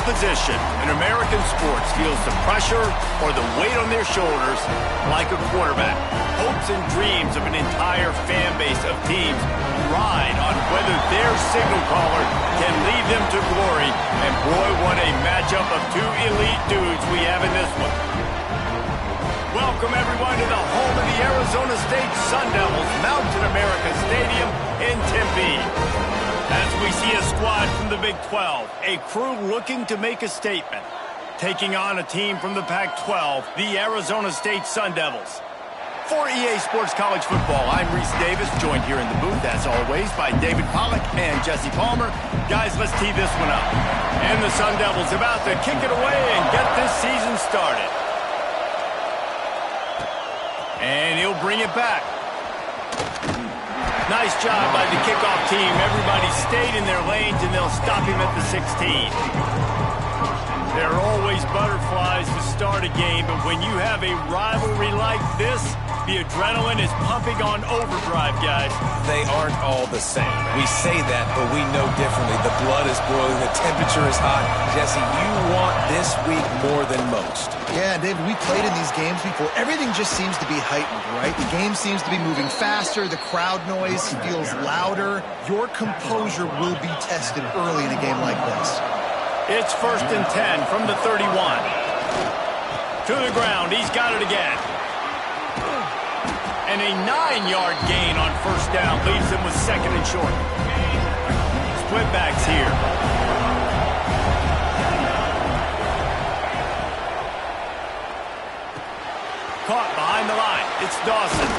position in American sports feels the pressure or the weight on their shoulders like a quarterback. Hopes and dreams of an entire fan base of teams ride on whether their signal caller can lead them to glory. And boy, what a matchup of two elite dudes we have in this one. Welcome, everyone, to the home of the Arizona State Sun Devils, Mountain America Stadium in Tempe. As we see a squad from the Big 12, a crew looking to make a statement, taking on a team from the Pac-12, the Arizona State Sun Devils. For EA Sports College Football, I'm Reese Davis, joined here in the booth, as always, by David Pollack and Jesse Palmer. Guys, let's tee this one up. And the Sun Devils about to kick it away and get this season started. And he'll bring it back. Nice job by the kickoff team. Everybody stayed in their lanes, and they'll stop him at the 16. There are always butterflies to start a game, but when you have a rivalry like this, the adrenaline is pumping on overdrive, guys. They aren't all the same. We say that, but we know differently. The blood is boiling. The temperature is hot. Jesse, you want this week more than most. Yeah, David, we played in these games before. Everything just seems to be heightened, right? The game seems to be moving faster. The crowd noise feels louder. Your composure will be tested early in a game like this. It's 1st and 10 from the 31. To the ground. He's got it again. And a 9-yard gain on first down leaves him with 2nd and short. Split backs here. Caught behind the line. It's Dawson.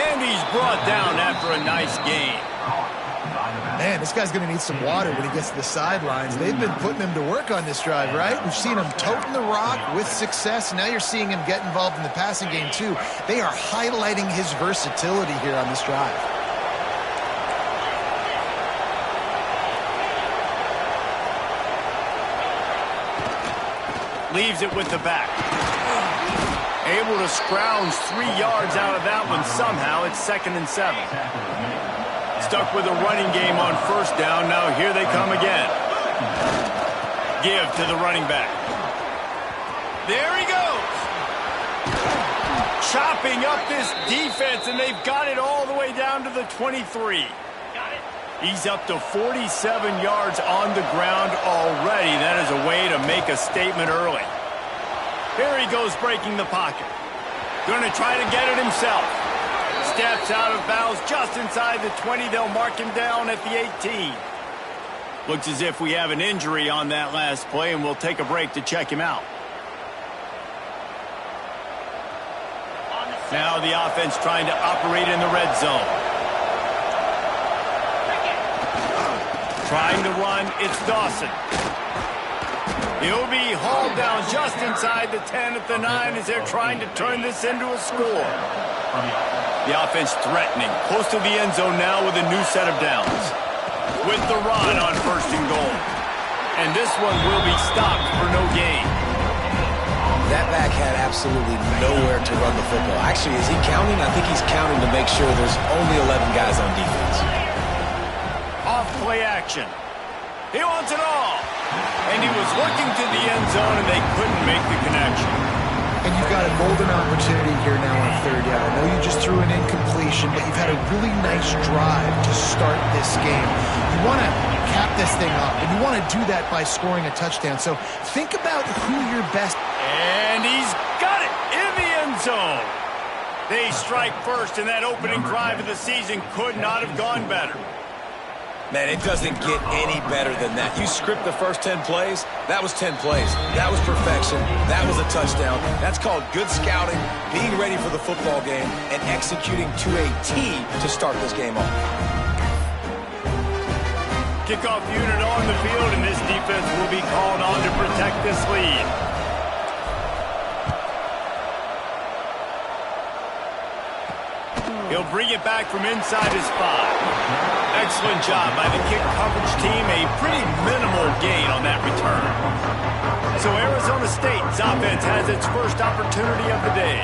And he's brought down after a nice gain. Man, this guy's going to need some water when he gets to the sidelines. They've been putting him to work on this drive, right? We've seen him toting the rock with success. Now you're seeing him get involved in the passing game, too. They are highlighting his versatility here on this drive. Leaves it with the back. Able to scrounge 3 yards out of that one somehow. It's 2nd and 7. Stuck with a running game on first down. Now here they come again. Give to the running back. There he goes. Chopping up this defense, and they've got it all the way down to the 23. He's up to 47 yards on the ground already. That is a way to make a statement early. Here he goes breaking the pocket. Going to try to get it himself. Steps out of bounds just inside the 20. They'll mark him down at the 18. Looks as if we have an injury on that last play, and we'll take a break to check him out. Now the offense trying to operate in the red zone. Trying to run, it's Dawson. He'll be hauled down just inside the 10 at the 9 as they're trying to turn this into a score. The offense threatening, close to the end zone now with a new set of downs. With the run on 1st and goal. And this one will be stopped for no gain. That back had absolutely nowhere to run the football. Actually, is he counting? I think he's counting to make sure there's only 11 guys on defense. Off play action. He wants it all. And he was looking to the end zone, and they couldn't make the connection. And you've got a golden opportunity here now on 3rd down. I know you just threw an incompletion, but you've had a really nice drive to start this game. You want to cap this thing up, and you want to do that by scoring a touchdown. So think about who your best... And he's got it in the end zone. They strike first, and that opening drive of the season could not have gone better. Man, it doesn't get any better than that. You script the first 10 plays, that was 10 plays. That was perfection. That was a touchdown. That's called good scouting, being ready for the football game, and executing to a T to start this game off. Kickoff unit on the field, and this defense will be called on to protect this lead. He'll bring it back from inside his 5. Excellent job by the kick coverage team. A pretty minimal gain on that return. So Arizona State's offense has its first opportunity of the day.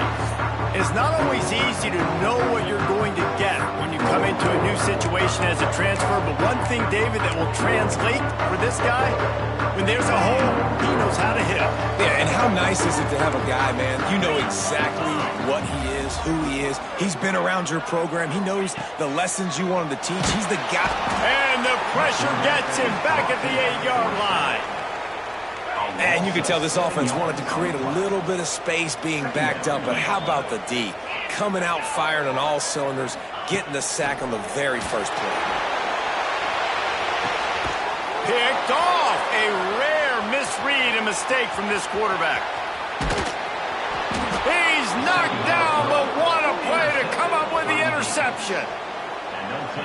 It's not always easy to know what you're going to get when you come come into a new situation as a transfer, but one thing, David, that will translate for this guy, when there's a hole, he knows how to hit it. Yeah, and how nice is it to have a guy, man, you know exactly what he is, who he is. He's been around your program. He knows the lessons you want him to teach. He's the guy. And the pressure gets him back at the 8-yard line. And you can tell this offense wanted to create a little bit of space being backed up, but how about the D? Coming out firing on all cylinders, getting the sack on the very first play. Picked off. A rare misread and mistake from this quarterback. He's knocked down, but what a play to come up with the interception.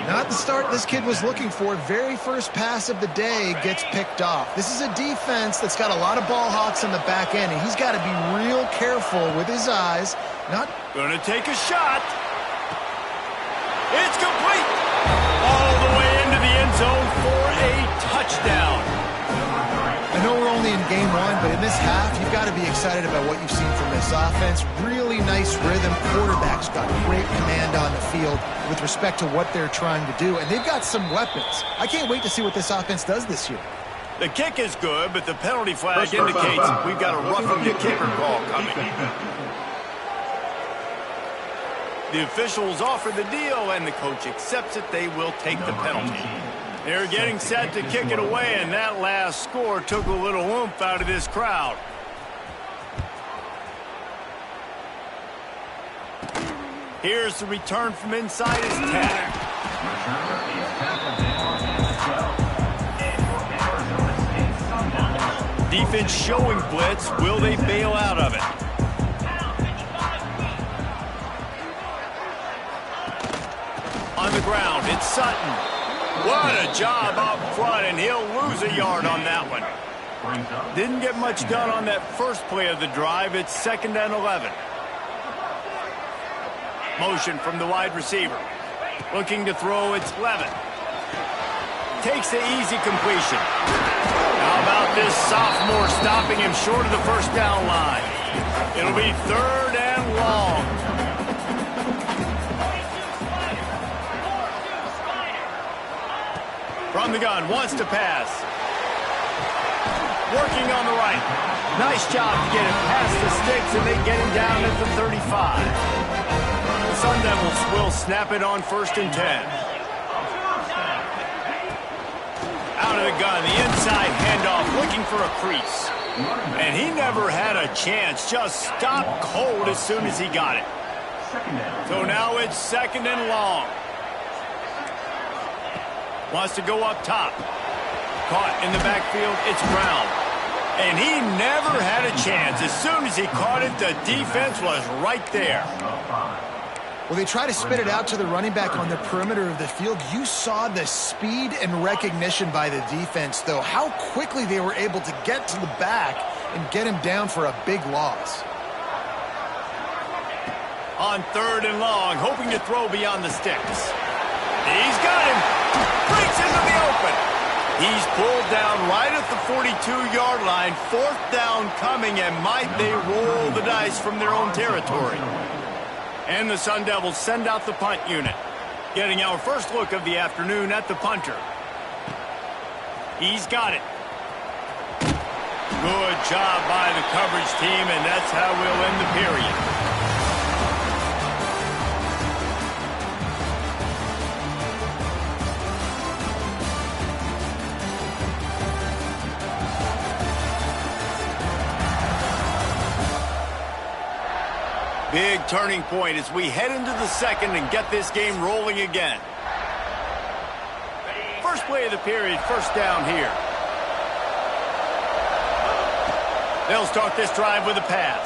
Not the start this kid was looking for. Very first pass of the day gets picked off. This is a defense that's got a lot of ball hawks in the back end, and he's got to be real careful with his eyes. Not gonna take a shot. It's complete. All the way into the end zone for a touchdown. I know we're only in game one, but in this half, you've got to be excited about what you've seen from this offense. Really nice rhythm. Quarterback's got great command on the field with respect to what they're trying to do, and they've got some weapons. I can't wait to see what this offense does this year. The kick is good, but the penalty flag indicates we've got a roughing the kicker call coming. The officials offer the deal, and the coach accepts it. They will take the penalty. They're getting set to kick it away, and that last score took a little oomph out of this crowd. Here's the return from inside his 10. Defense showing blitz. Will they bail out of it? On the ground, it's Sutton. What a job up front, and he'll lose a yard on that one. Didn't get much done on that first play of the drive. It's 2nd and 11. Motion from the wide receiver. Looking to throw, it's Levin. Takes the easy completion. How about this sophomore stopping him short of the first down line? It'll be 3rd and long. From the gun, wants to pass. Working on the right. Nice job to get him past the sticks, and they get him down at the 35. The Sun Devils will snap it on 1st and 10. Out of the gun, the inside handoff, looking for a crease. And he never had a chance, just stopped cold as soon as he got it. So now it's 2nd and long. Wants to go up top. Caught in the backfield, it's Brown. And he never had a chance. As soon as he caught it, the defense was right there. Well, they try to spit it out to the running back on the perimeter of the field. You saw the speed and recognition by the defense, though. How quickly they were able to get to the back and get him down for a big loss. On 3rd and long, hoping to throw beyond the sticks. He's got him. Breaks into the open. He's pulled down right at the 42-yard line. 4th down coming, and might they roll the dice from their own territory. And the Sun Devils send out the punt unit. Getting our first look of the afternoon at the punter. He's got it. Good job by the coverage team, and that's how we'll end the period. Big turning point as we head into the 2nd and get this game rolling again. First play of the period, 1st down here. They'll start this drive with a pass.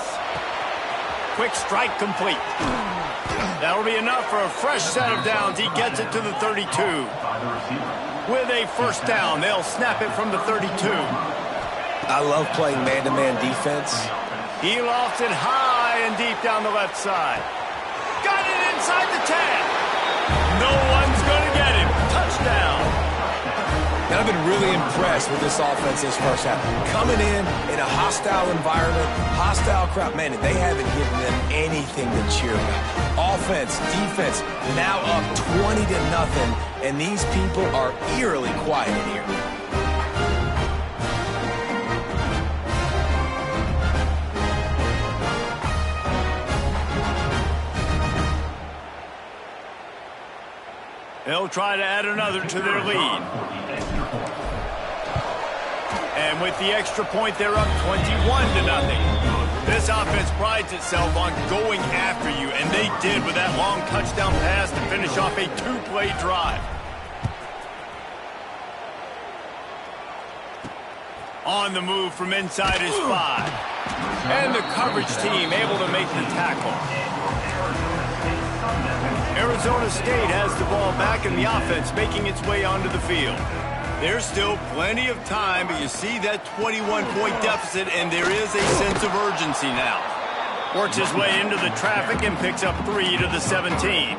Quick strike complete. That'll be enough for a fresh set of downs. He gets it to the 32. With a 1st down, they'll snap it from the 32. I love playing man-to-man defense. He lofts it high and deep down the left side. Got it inside the 10. No one's going to get him. Touchdown. And I've been really impressed with this offense this first half. Coming in a hostile environment, hostile crowd. Man, they haven't given them anything to cheer about. Offense, defense, now up 20-0, and these people are eerily quiet in here. They'll try to add another to their lead. And with the extra point, they're up 21-0. This offense prides itself on going after you, and they did with that long touchdown pass to finish off a two-play drive. On the move from inside his 5. And the coverage team able to make the tackle. Arizona State has the ball back in the offense, making its way onto the field. There's still plenty of time, but you see that 21-point deficit, and there is a sense of urgency now. Works his way into the traffic and picks up 3 to the 17.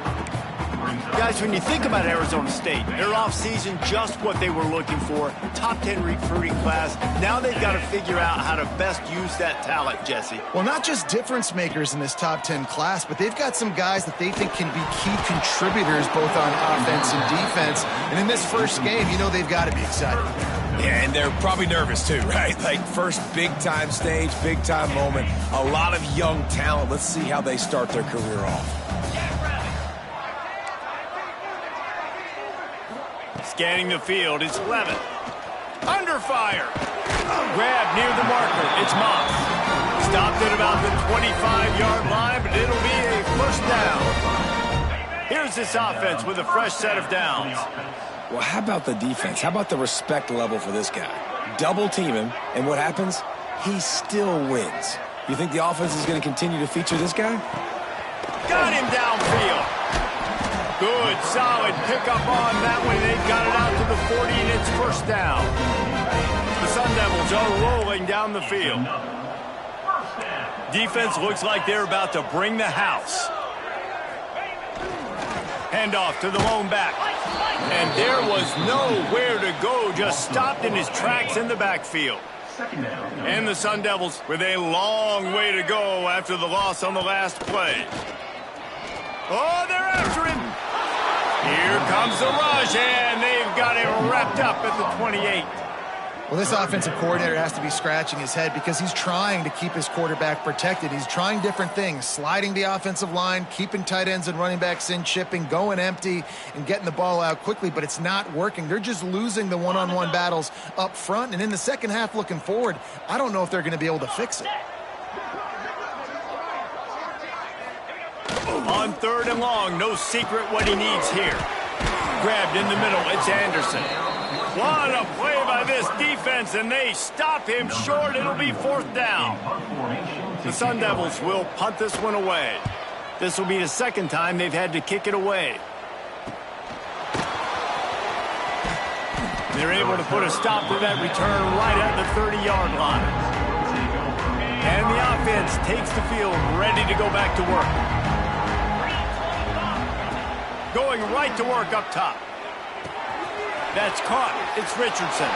Guys, when you think about Arizona State, their offseason, just what they were looking for, top 10 recruiting class. Now they've got to figure out how to best use that talent, Jesse. Well, not just difference makers in this top 10 class, but they've got some guys that they think can be key contributors both on offense and defense. And in this first game, you know they've got to be excited. Yeah, and they're probably nervous too, right? Like first big-time stage, big-time moment. A lot of young talent. Let's see how they start their career off. Scanning the field, it's Levin. Under fire. Grab near the marker, it's Moss. Stopped at about the 25-yard line, but it'll be a first down. Here's this offense with a fresh set of downs. Well, how about the defense? How about the respect level for this guy? Double team him, and what happens? He still wins. You think the offense is going to continue to feature this guy? Got him downfield. Good, solid pickup on that one. They've got it out to the 40, and it's first down. The Sun Devils are rolling down the field. Defense looks like they're about to bring the house. Handoff to the lone back. And there was nowhere to go, just stopped in his tracks in the backfield. And the Sun Devils with a long way to go after the loss on the last play. Oh, they're after him. Here comes the rush, and they've got him wrapped up at the 28. Well, this offensive coordinator has to be scratching his head because he's trying to keep his quarterback protected. He's trying different things, sliding the offensive line, keeping tight ends and running backs in, chipping, going empty, and getting the ball out quickly, but it's not working. They're just losing the one-on-one battles up front, and in the second half looking forward, I don't know if they're going to be able to fix it. On 3rd and long, no secret what he needs here. Grabbed in the middle, it's Anderson. What a play by this defense, and they stop him short. It'll be 4th down. The Sun Devils will punt this one away. This will be the second time they've had to kick it away. They're able to put a stop to that return right at the 30-yard line. And the offense takes the field ready to go back to work. Going right to work up top. That's caught. It's Richardson.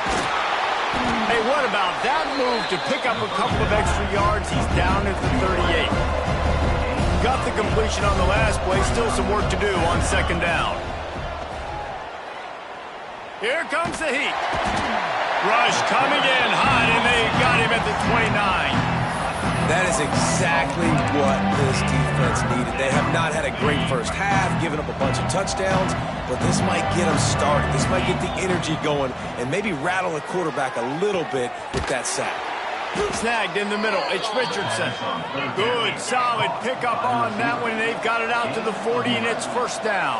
Hey, what about that move to pick up a couple of extra yards? He's down at the 38. Got the completion on the last play. Still some work to do on 2nd down. Here comes the heat. Rush coming in hot, and they got him at the 29. That is exactly what this defense needed. They have not had a great first half, given up a bunch of touchdowns, but this might get them started. This might get the energy going and maybe rattle the quarterback a little bit with that sack. Snagged in the middle. It's Richardson. Good, solid pickup on that one. They've got it out to the 40, and it's first down.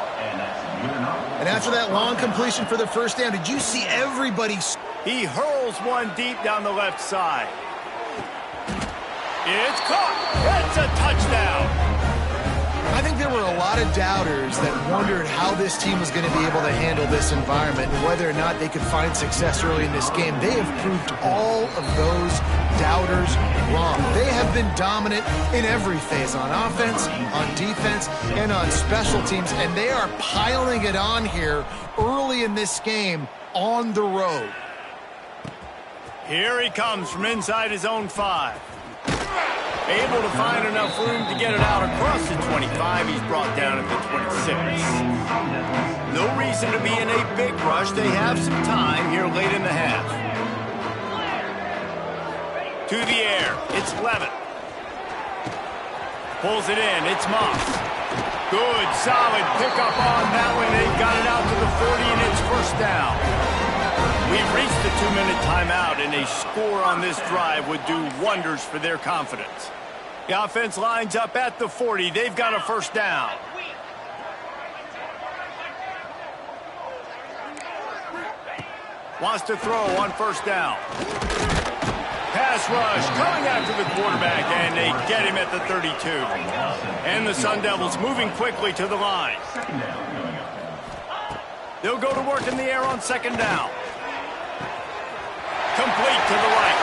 And after that long completion for the first down, did you see everybody? He hurls one deep down the left side. It's caught. It's a touchdown. I think there were a lot of doubters that wondered how this team was going to be able to handle this environment and whether or not they could find success early in this game. They have proved all of those doubters wrong. They have been dominant in every phase, on offense, on defense, and on special teams, and they are piling it on here early in this game on the road. Here he comes from inside his own 5. Able to find enough room to get it out across the 25. He's brought down at the 26. No reason to be in a big rush. They have some time here late in the half. To the air. It's Levitt. Pulls it in. It's Moss. Good, solid pickup on that one. They've got it out to the 40, and it's first down. We've reached the 2-minute timeout, and a score on this drive would do wonders for their confidence. The offense lines up at the 40. They've got a first down. Wants to throw on first down. Pass rush coming after the quarterback, and they get him at the 32. And the Sun Devils moving quickly to the line. They'll go to work in the air on second down. Complete to the right.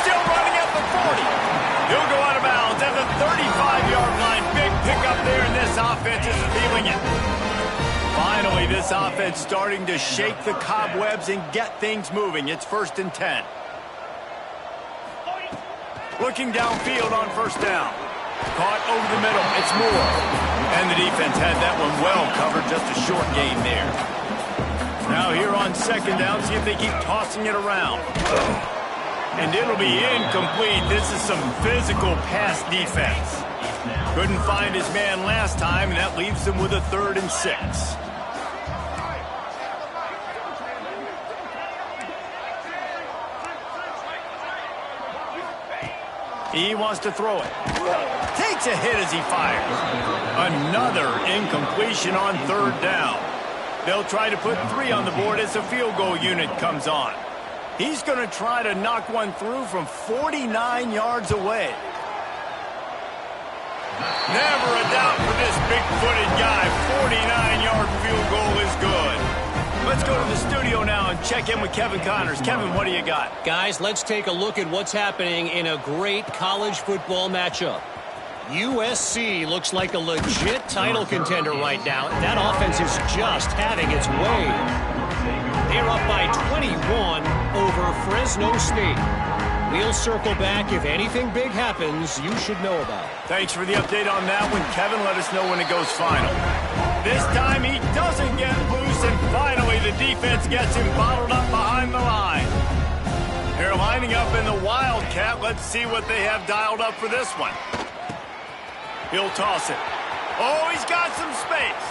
Still running at the 40. He'll go out of bounds at the 35-yard line. Big pickup there, and this offense is feeling it. Finally, this offense starting to shake the cobwebs and get things moving. It's 1st and 10. Looking downfield on first down. Caught over the middle. It's Moore. And the defense had that one well covered. Just a short gain there. Now here on second down, see if they keep tossing it around. And it'll be incomplete. This is some physical pass defense. Couldn't find his man last time, and that leaves them with a 3rd and 6. He wants to throw it. Takes a hit as he fires. Another incompletion on 3rd down. They'll try to put 3 on the board as the field goal unit comes on. He's going to try to knock one through from 49 yards away. Never a doubt for this big-footed guy. 49-yard field goal is good. Let's go to the studio now and check in with Kevin Connors. Kevin, what do you got? Guys, let's take a look at what's happening in a great college football matchup. USC looks like a legit title contender right now. That offense is just having its way. They're up by 21 over Fresno State. We'll circle back. If anything big happens, you should know about it. Thanks for the update on that one, Kevin. Let us know when it goes final. This time he doesn't get loose, and finally the defense gets him bottled up behind the line. They're lining up in the Wildcat. Let's see what they have dialed up for this one. He'll toss it. Oh, he's got some space.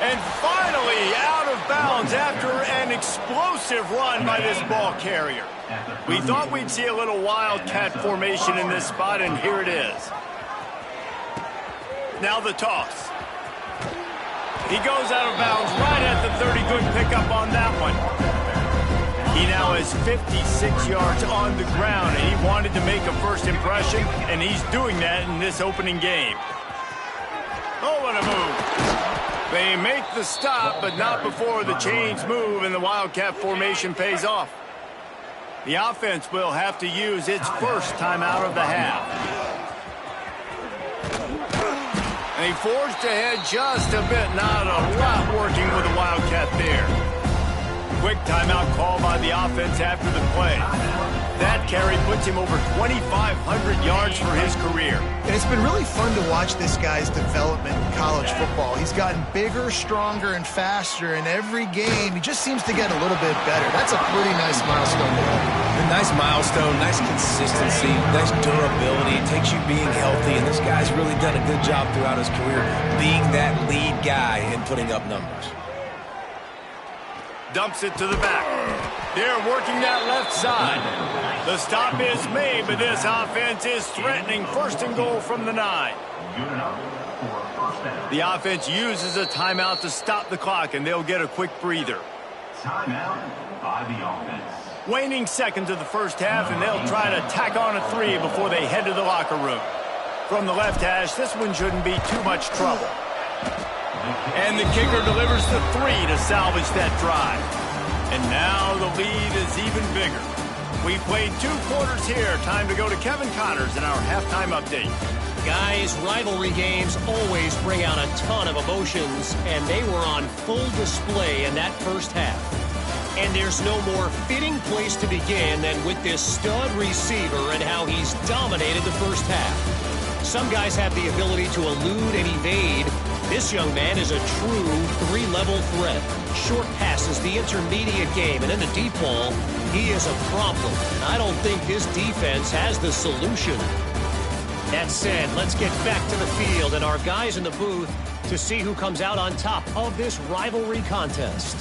And finally out of bounds after an explosive run by this ball carrier. We thought we'd see a little Wildcat formation in this spot, and here it is. Now the toss. He goes out of bounds right at the 30. Good pickup on that one. He now has 56 yards on the ground, and he wanted to make a first impression, and he's doing that in this opening game. Oh, what a move. They make the stop, but not before the chains move and the Wildcat formation pays off. The offense will have to use its first timeout of the half. They forged ahead just a bit. Not a lot working with the Wildcat there. Quick timeout call by the offense after the play. That carry puts him over 2,500 yards for his career. And it's been really fun to watch this guy's development in college football. He's gotten bigger, stronger, and faster in every game. He just seems to get a little bit better. That's a pretty nice milestone to hit. A nice milestone, nice consistency, nice durability. It takes you being healthy, and this guy's really done a good job throughout his career being that lead guy and putting up numbers. Dumps it to the back. They're working that left side. The stop is made, but this offense is threatening. 1st and goal from the 9. The offense uses a timeout to stop the clock, and they'll get a quick breather. Timeout by the offense. Waning seconds of the first half, and they'll try to tack on a 3 before they head to the locker room. From the left hash, this one shouldn't be too much trouble. And the kicker delivers the 3 to salvage that drive. And now the lead is even bigger. We played 2 quarters here. Time to go to Kevin Connors in our halftime update. Guys, rivalry games always bring out a ton of emotions, and they were on full display in that first half. And there's no more fitting place to begin than with this stud receiver and how he's dominated the first half. Some guys have the ability to elude and evade. This young man is a true three-level threat. Short passes, the intermediate game, and in the deep ball, he is a problem. And I don't think this defense has the solution. That said, let's get back to the field and our guys in the booth to see who comes out on top of this rivalry contest.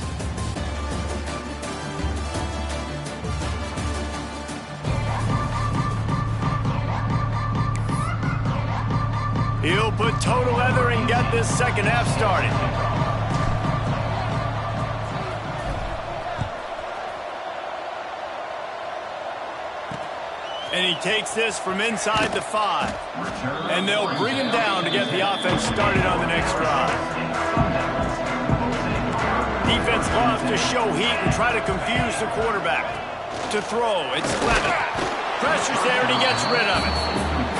He'll put total leather and get this second half started. And he takes this from inside the 5. And they'll bring him down to get the offense started on the next drive. Defense loves to show heat and try to confuse the quarterback. To throw, it's Clement. Pressure's there and he gets rid of it.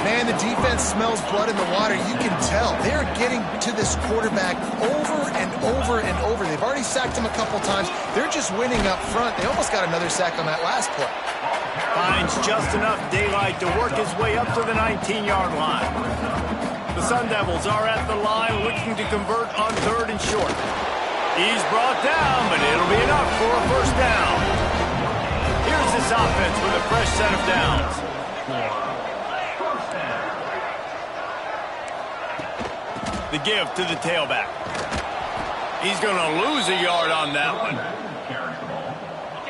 Man, the defense smells blood in the water. You can tell. They're getting to this quarterback over and over and over. They've already sacked him a couple times. They're just winning up front. They almost got another sack on that last play. Finds just enough daylight to work his way up to the 19-yard line. The Sun Devils are at the line looking to convert on 3rd and short. He's brought down, but it'll be enough for a first down. Here's this offense with a fresh set of downs. The give to the tailback. He's going to lose a yard on that one.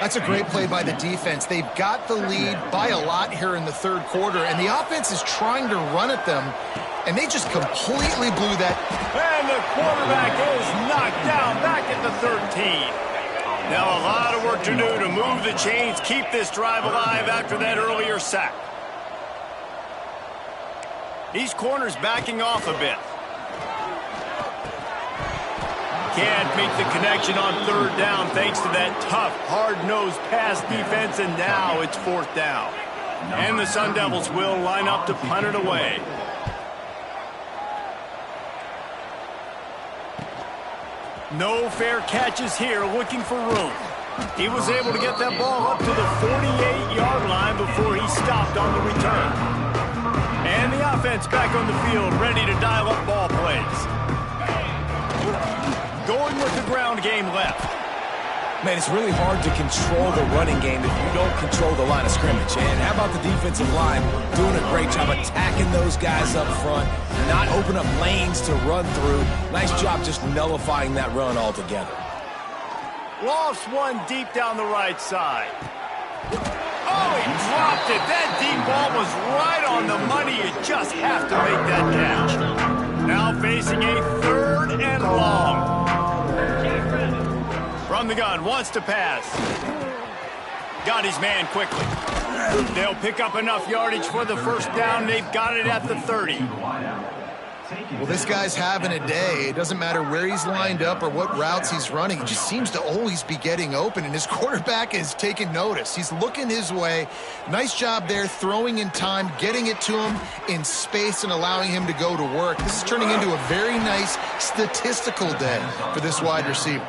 That's a great play by the defense. They've got the lead by a lot here in the 3rd quarter, and the offense is trying to run at them, and they just completely blew that. And the quarterback is knocked down back at the 13. Now a lot of work to do to move the chains, keep this drive alive after that earlier sack. These corners backing off a bit. Can't make the connection on 3rd down thanks to that tough, hard-nosed pass defense, and now it's 4th down. And the Sun Devils will line up to punt it away. No fair catches here, looking for room. He was able to get that ball up to the 48-yard line before he stopped on the return. And the offense back on the field, ready to dial up ball plays. Going with the ground game left. Man, it's really hard to control the running game if you don't control the line of scrimmage. And how about the defensive line doing a great job attacking those guys up front, not open up lanes to run through. Nice job just nullifying that run altogether. Lofts one deep down the right side. Oh, he dropped it. That deep ball was right on the money. You just have to make that catch. Now facing a 3rd and long. From the gun, wants to pass. Got his man quickly. They'll pick up enough yardage for the first down. They've got it at the 30. Well, this guy's having a day. It doesn't matter where he's lined up or what routes he's running. He just seems to always be getting open, and his quarterback is taking notice. He's looking his way. Nice job there, throwing in time, getting it to him in space and allowing him to go to work. This is turning into a very nice statistical day for this wide receiver.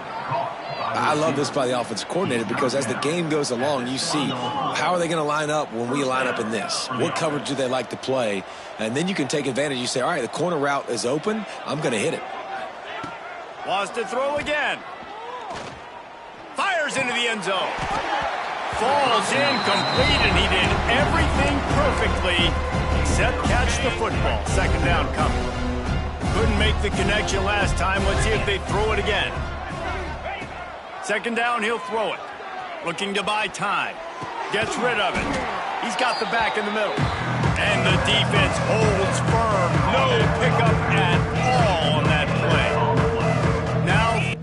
I love this by the offensive coordinator because as the game goes along, you see how are they going to line up when we line up in this? What coverage do they like to play? And then you can take advantage. You say, all right, the corner route is open. I'm going to hit it. Wants to throw again. Fires into the end zone. Falls incomplete, and he did everything perfectly except catch the football. 2nd down coming. Couldn't make the connection last time. Let's see if they throw it again. 2nd down, he'll throw it. Looking to buy time. Gets rid of it. He's got the back in the middle. And the defense holds firm. No pickup at all on that play. Now,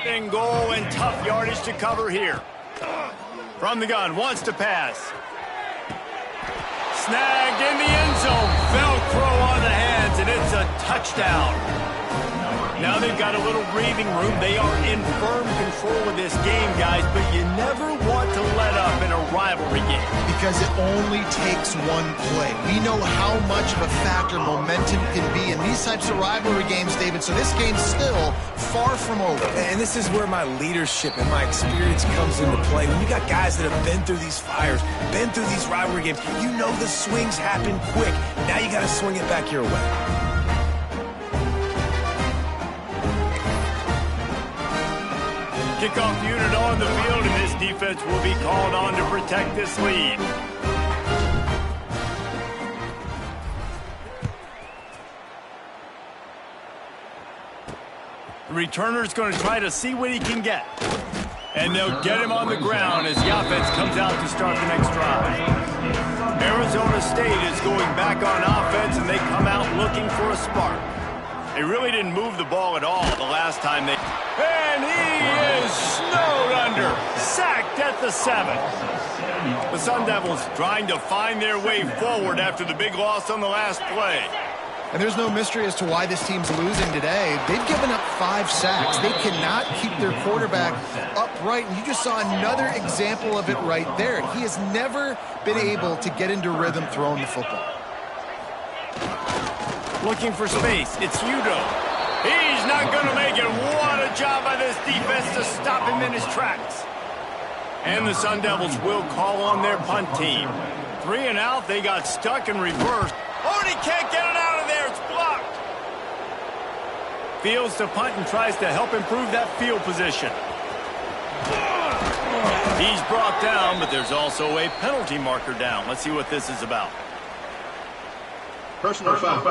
And goal and tough yardage to cover here. From the gun, wants to pass. Snagged in the end zone. Velcro on the hands, and it's a touchdown. Now they've got a little breathing room. They are in firm control of this game, guys, but you never want to let up in a rivalry game. Because it only takes one play. We know how much of a factor momentum can be in these types of rivalry games, David, so this game's still far from over. And this is where my leadership and my experience comes into play. When you got guys that have been through these fires, been through these rivalry games, you know the swings happen quick. Now you got to swing it back your way. Kickoff unit on the field, and this defense will be called on to protect this lead. The returner's going to try to see what he can get. And they'll get him on the ground as the offense comes out to start the next drive. Arizona State is going back on offense, and they come out looking for a spark. They really didn't move the ball at all the last time they... And he is snowed under. Sacked at the 7. The Sun Devils trying to find their way forward after the big loss on the last play. And there's no mystery as to why this team's losing today. They've given up 5 sacks. They cannot keep their quarterback upright. And you just saw another example of it right there. He has never been able to get into rhythm throwing the football. Looking for space. It's Udo. He's not going to make it. What a job by this defense to stop him in his tracks. And the Sun Devils will call on their punt team. 3 and out. They got stuck and reversed. Oh, and he can't get it out of there. It's blocked. Fields to punt and tries to help improve that field position. He's brought down, but there's also a penalty marker down. Let's see what this is about. Personal foul.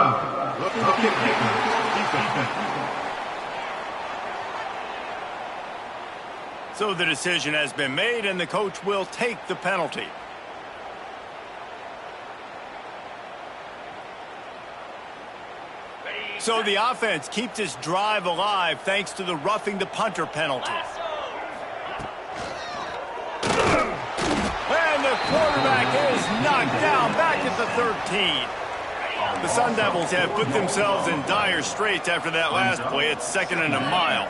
So the decision has been made, and the coach will take the penalty. So the offense keeps its drive alive thanks to the roughing the punter penalty. And the quarterback is knocked down back at the 13. The Sun Devils have put themselves in dire straits after that last play. It's 2nd and a mile.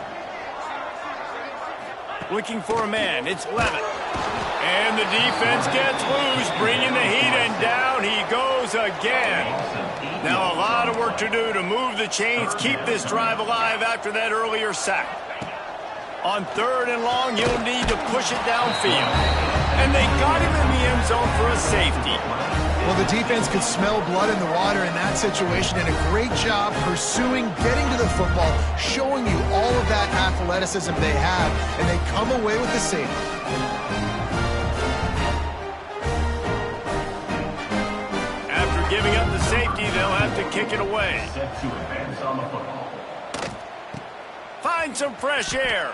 Looking for a man. It's Levitt. And the defense gets loose, bringing the heat, and down he goes again. Now a lot of work to do to move the chains, keep this drive alive after that earlier sack. On 3rd and long, he'll need to push it downfield. And they got him in the end zone for a safety. Well, the defense could smell blood in the water in that situation, and a great job pursuing, getting to the football, showing you all of that athleticism they have, and they come away with the safety. After giving up the safety, they'll have to kick it away. Set to advance on the football. Find some fresh air.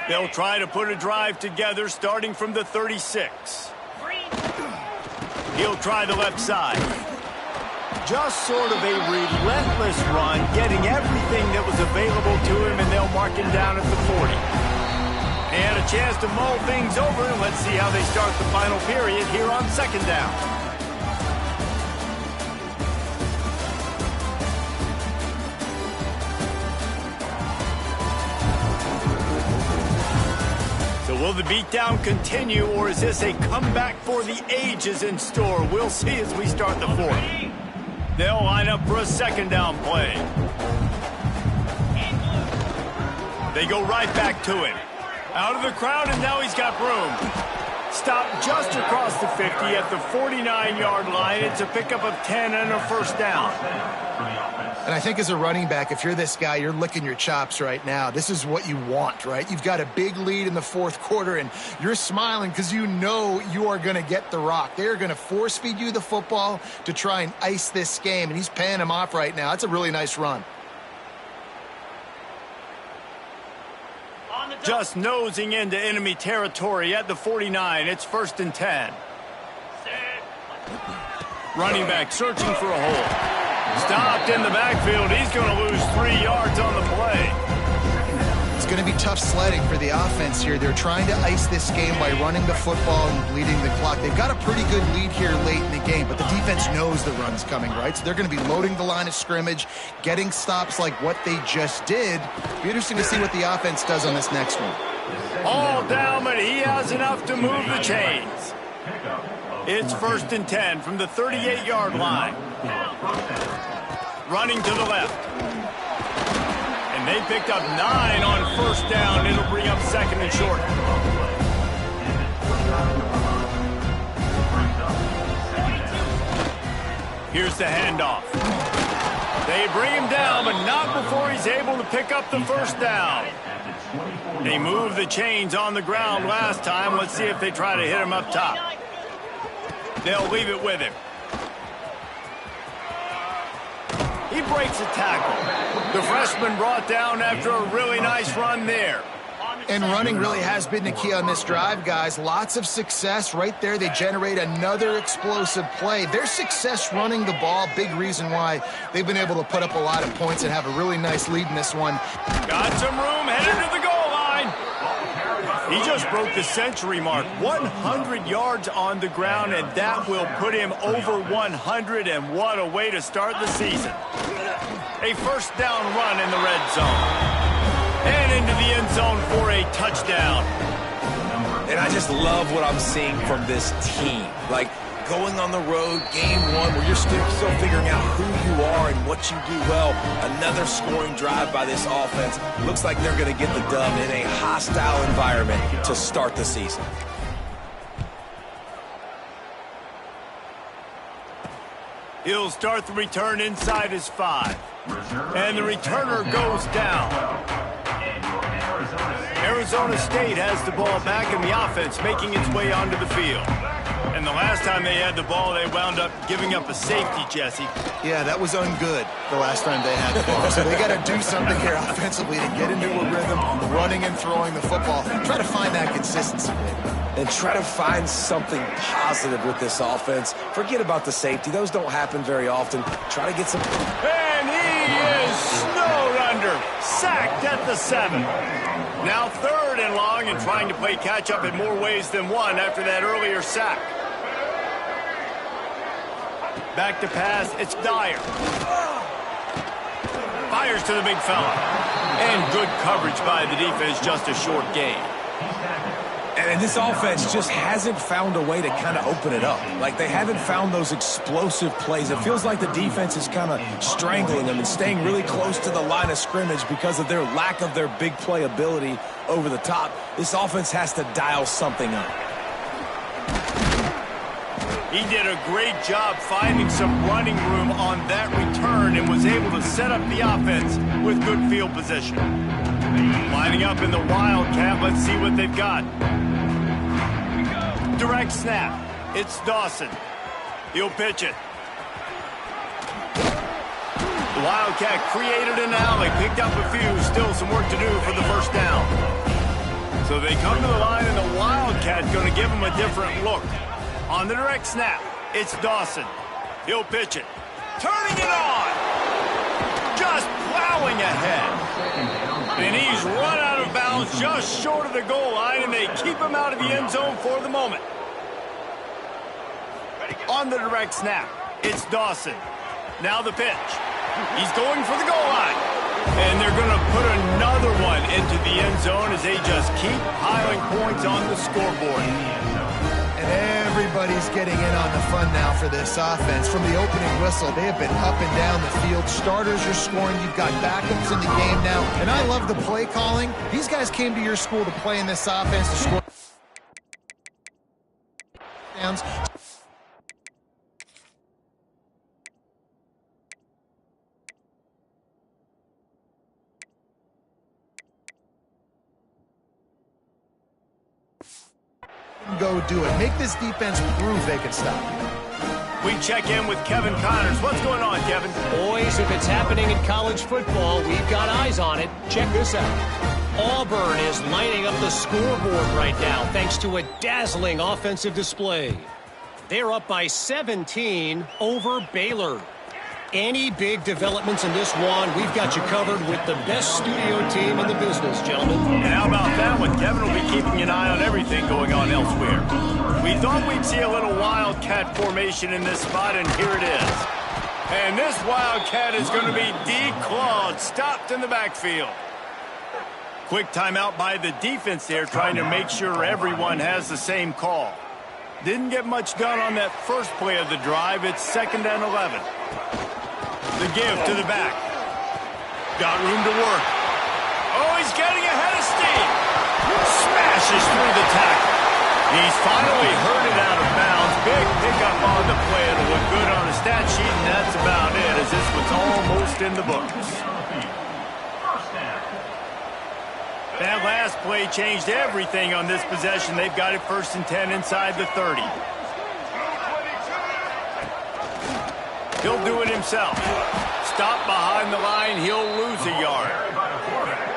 They'll try to put a drive together starting from the 36. He'll try the left side. Just sort of a relentless run, getting everything that was available to him, and they'll mark him down at the 40. And a chance to mull things over, and let's see how they start the final period here on 2nd down. Will the beatdown continue, or is this a comeback for the ages in store? We'll see as we start the 4th. They'll line up for a 2nd down play. They go right back to him. Out of the crowd, and now he's got room. Stopped just across the 50 at the 49-yard line. It's a pickup of 10 and a 1st down. And I think as a running back, if you're this guy, you're licking your chops right now. This is what you want, right? You've got a big lead in the 4th quarter, and you're smiling because you know you are going to get the rock. They're going to force feed you the football to try and ice this game, and he's paying him off right now. That's a really nice run. Just nosing into enemy territory at the 49. It's 1st and 10. Running back searching for a hole. Stopped in the backfield. He's going to lose 3 yards on the play. It's going to be tough sledding for the offense here. They're trying to ice this game by running the football and bleeding the clock. They've got a pretty good lead here late in the game, but the defense knows the run's coming, right? So they're going to be loading the line of scrimmage, getting stops like what they just did. It'll be interesting to see what the offense does on this next one. All down, but he has enough to move the chains. It's 1st and 10 from the 38-yard line. Running to the left. And they picked up 9 on 1st down. It'll bring up 2nd and short. Here's the handoff. They bring him down, but not before he's able to pick up the 1st down. They moved the chains on the ground last time. Let's see if they try to hit him up top. They'll leave it with him. He breaks a tackle. The freshman brought down after a really nice run there. And running really has been the key on this drive, guys. Lots of success right there. They generate another explosive play. Their success running the ball, big reason why they've been able to put up a lot of points and have a really nice lead in this one. Got some room, headed to the goal line. He just broke the century mark. 100 yards on the ground, and that will put him over 100, and what a way to start the season. A 1st down run in the red zone. And into the end zone for a touchdown. And I just love what I'm seeing from this team. Like, going on the road, game 1, where you're still figuring out who you are and what you do well. Another scoring drive by this offense. Looks like they're going to get the dub in a hostile environment to start the season. He'll start the return inside his 5. And the returner goes down. Arizona State has the ball back in the offense, making its way onto the field. And the last time they had the ball, they wound up giving up a safety, Jesse. Yeah, that was ungood the last time they had the ball. So they got to do something here offensively to get into a rhythm, running and throwing the football. Try to find that consistency. And try to find something positive with this offense. Forget about the safety. Those don't happen very often. Try to get some... And he is snowed under. Sacked at the 7. Now 3rd and long and trying to play catch-up in more ways than one after that earlier sack. Back to pass, it's Dyer. Fires to the big fella. And good coverage by the defense, just a short gain. And this offense just hasn't found a way to kind of open it up. Like, they haven't found those explosive plays. It feels like the defense is kind of strangling them and staying really close to the line of scrimmage because of their lack of their big play ability over the top. This offense has to dial something up. He did a great job finding some running room on that return and was able to set up the offense with good field position. Lining up in the Wildcat, let's see what they've got. Direct snap. It's Dawson. He'll pitch it. The Wildcat created an alley, picked up a few, still some work to do for the 1st down. So they come to the line, and the Wildcat's going to give them a different look. On the direct snap, it's Dawson. He'll pitch it. Turning it on. Just plowing ahead. And he's run out of bounds just short of the goal line, and they keep him out of the end zone for the moment. On the direct snap, it's Dawson. Now the pitch. He's going for the goal line. And they're going to put another one into the end zone as they just keep piling points on the scoreboard. And everybody's getting in on the fun now for this offense. From the opening whistle, they have been up and down the field. Starters are scoring. You've got backups in the game now. And I love the play calling. These guys came to your school to play in this offense to score. Go do it. Make this defense prove they can stop you. We check in with Kevin Connors. What's going on, Kevin? Boys, if it's happening in college football, we've got eyes on it. Check this out. Auburn is lining up the scoreboard right now thanks to a dazzling offensive display. They're up by 17 over Baylor. Any big developments in this one, we've got you covered with the best studio team in the business, gentlemen. And how about that one? Kevin will be keeping an eye on everything going on elsewhere. We thought we'd see a little wildcat formation in this spot, and here it is. And this wildcat is going to be declawed, stopped in the backfield. Quick timeout by the defense there, trying to make sure everyone has the same call. Didn't get much done on that first play of the drive. It's 2nd and 11. The give to the back. Got room to work. Oh, he's getting ahead of steam. Smashes through the tackle. He's finally hurt it out of bounds. Big pickup on the play. It'll look good on the stat sheet, and that's about it, as this one's almost in the books. That last play changed everything on this possession. They've got it 1st and 10 inside the 30. He'll do it himself. Stop behind the line. He'll lose a yard.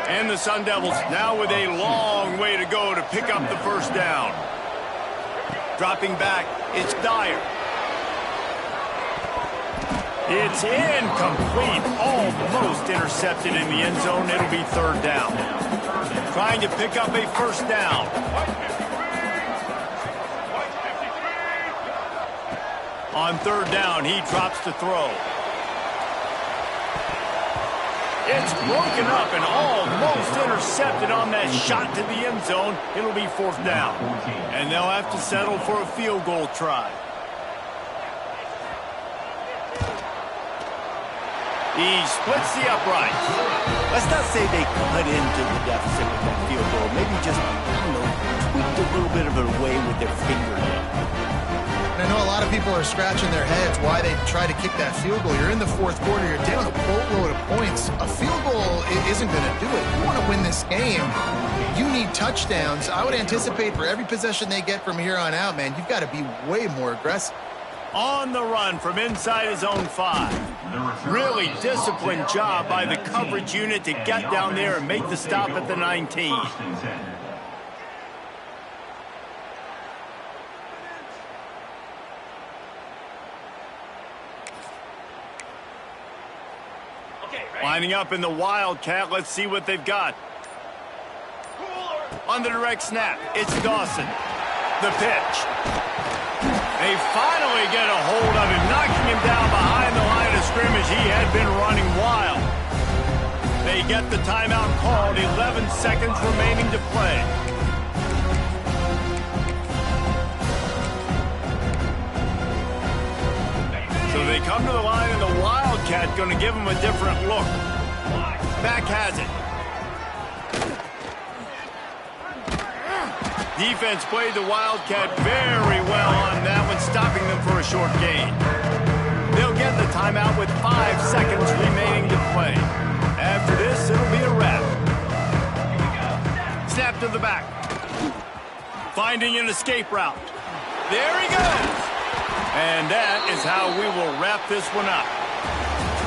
And the Sun Devils now with a long way to go to pick up the 1st down. Dropping back, it's Dyer. It's incomplete. Almost intercepted in the end zone. It'll be 3rd down. Trying to pick up a 1st down. On 3rd down, he drops to throw. It's broken up and almost intercepted on that shot to the end zone. It'll be 4th down. And they'll have to settle for a field goal try. He splits the uprights. Let's not say they cut into the deficit with that field goal. Maybe just, tweaked a little bit of it away with their fingernail. I know a lot of people are scratching their heads why they try to kick that field goal. You're in the 4th quarter. You're down a boatload of points. A field goal isn't going to do it. You want to win this game, you need touchdowns. I would anticipate for every possession they get from here on out, man, you've got to be way more aggressive. On the run from inside his own 5. Really disciplined job by the coverage unit to get down there and make the stop at the 19. Lining up in the Wildcat. Let's see what they've got. On the direct snap, it's Dawson. The pitch. They finally get a hold of him, knocking him down behind the line of scrimmage. He had been running wild. They get the timeout called. 11 seconds remaining to play. So they come to the line, and the Wildcat going to give him a different look. Back has it. Defense played the Wildcat very well on that one, stopping them for a short gain. They'll get the timeout with 5 seconds remaining to play. After this, it'll be a wrap. Snap to the back. Finding an escape route. There he goes. And that is how we will wrap this one up.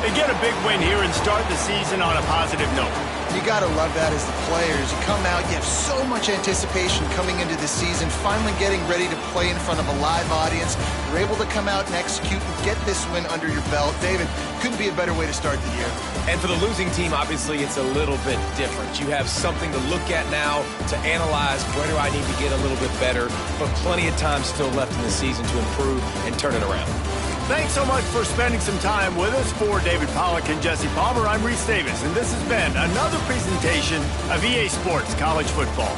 They get a big win here and start the season on a positive note. You got to love that as the players. You come out, you have so much anticipation coming into the season, finally getting ready to play in front of a live audience. You're able to come out and execute and get this win under your belt. David, couldn't be a better way to start the year. And for the losing team, obviously, it's a little bit different. You have something to look at now to analyze where do I need to get a little bit better, but plenty of time still left in the season to improve and turn it around. Thanks so much for spending some time with us. For David Pollack and Jesse Palmer, I'm Reese Davis, and this has been another presentation of EA Sports College Football.